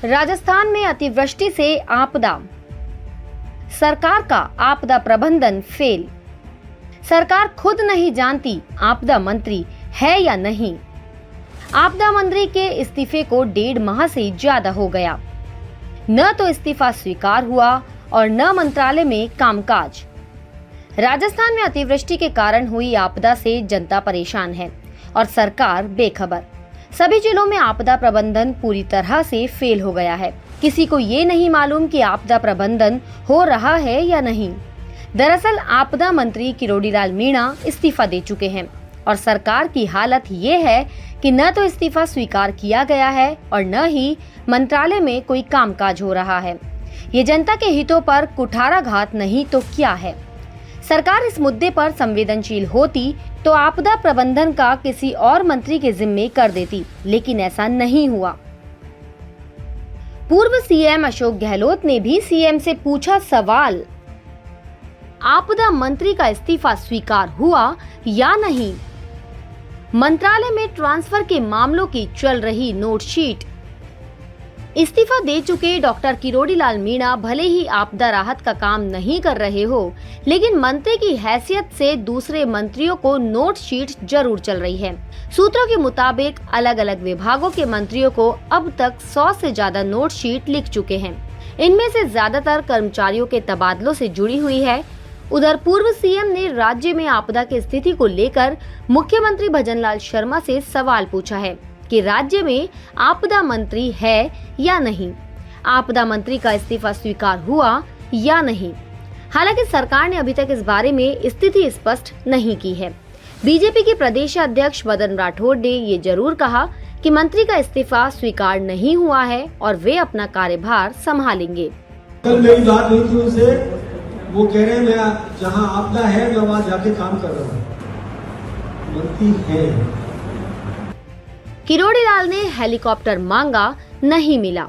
राजस्थान में अतिवृष्टि से आपदा, सरकार का आपदा प्रबंधन फेल। सरकार खुद नहीं जानती आपदा मंत्री है या नहीं। आपदा मंत्री के इस्तीफे को 1.5 माह से ज्यादा हो गया। न तो इस्तीफा स्वीकार हुआ और न मंत्रालय में कामकाज। राजस्थान में अतिवृष्टि के कारण हुई आपदा से जनता परेशान है और सरकार बेखबर। सभी जिलों में आपदा प्रबंधन पूरी तरह से फेल हो गया है। किसी को ये नहीं मालूम कि आपदा प्रबंधन हो रहा है या नहीं। दरअसल आपदा मंत्री किरोड़ीलाल मीणा इस्तीफा दे चुके हैं और सरकार की हालत ये है कि न तो इस्तीफा स्वीकार किया गया है और न ही मंत्रालय में कोई कामकाज हो रहा है। ये जनता के हितों पर कुठाराघात नहीं तो क्या है। सरकार इस मुद्दे पर संवेदनशील होती तो आपदा प्रबंधन का किसी और मंत्री के जिम्मे कर देती, लेकिन ऐसा नहीं हुआ। पूर्व सीएम अशोक गहलोत ने भी सीएम से पूछा सवाल, आपदा मंत्री का इस्तीफा स्वीकार हुआ या नहीं। मंत्रालय में ट्रांसफर के मामलों की चल रही नोटशीट। इस्तीफा दे चुके डॉक्टर किरोड़ीलाल मीणा भले ही आपदा राहत का काम नहीं कर रहे हो, लेकिन मंत्री की हैसियत से दूसरे मंत्रियों को नोट शीट जरूर चल रही है। सूत्रों के मुताबिक अलग अलग विभागों के मंत्रियों को अब तक 100 से ज्यादा नोट शीट लिख चुके हैं। इनमें से ज्यादातर कर्मचारियों के तबादलों से जुड़ी हुई है। उधर पूर्व सीएम ने राज्य में आपदा की स्थिति को लेकर मुख्यमंत्री भजनलाल शर्मा से सवाल पूछा है कि राज्य में आपदा मंत्री है या नहीं, आपदा मंत्री का इस्तीफा स्वीकार हुआ या नहीं। हालांकि सरकार ने अभी तक इस बारे में स्थिति स्पष्ट नहीं की है। बीजेपी के प्रदेश अध्यक्ष मदन राठौड़ ने ये जरूर कहा कि मंत्री का इस्तीफा स्वीकार नहीं हुआ है और वे अपना कार्यभार संभालेंगे। कल मेरी बात हुई थी उनसे, वो कह रहे हैं मैं जहाँ आपदा है मैं वहाँ जाके काम कर रहा हूँ, मंत्री है। किरोड़ीलाल ने हेलीकॉप्टर मांगा, नहीं मिला।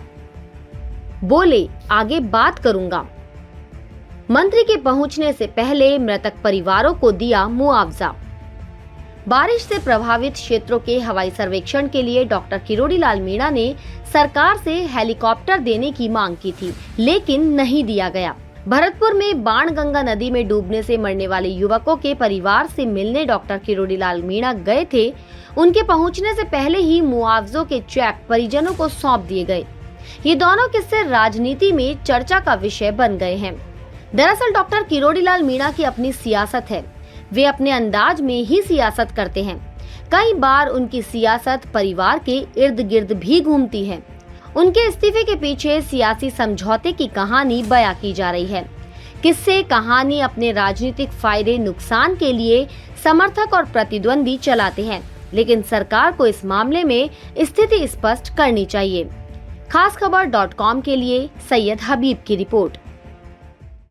बोले आगे बात करूंगा। मंत्री के पहुंचने से पहले मृतक परिवारों को दिया मुआवजा। बारिश से प्रभावित क्षेत्रों के हवाई सर्वेक्षण के लिए डॉक्टर किरोड़ीलाल मीणा ने सरकार से हेलीकॉप्टर देने की मांग की थी, लेकिन नहीं दिया गया। भरतपुर में बाणगंगा नदी में डूबने से मरने वाले युवकों के परिवार से मिलने डॉक्टर किरोड़ीलाल मीणा गए थे। उनके पहुंचने से पहले ही मुआवजों के चेक परिजनों को सौंप दिए गए। ये दोनों किस्से राजनीति में चर्चा का विषय बन गए हैं। दरअसल डॉक्टर किरोड़ीलाल मीणा की अपनी सियासत है। वे अपने अंदाज में ही सियासत करते हैं। कई बार उनकी सियासत परिवार के इर्द गिर्द भी घूमती है। उनके इस्तीफे के पीछे सियासी समझौते की कहानी बयां की जा रही है। किस्से कहानी अपने राजनीतिक फायदे नुकसान के लिए समर्थक और प्रतिद्वंदी चलाते हैं, लेकिन सरकार को इस मामले में स्थिति स्पष्ट करनी चाहिए। खासखबर.com के लिए सैयद हबीब की रिपोर्ट।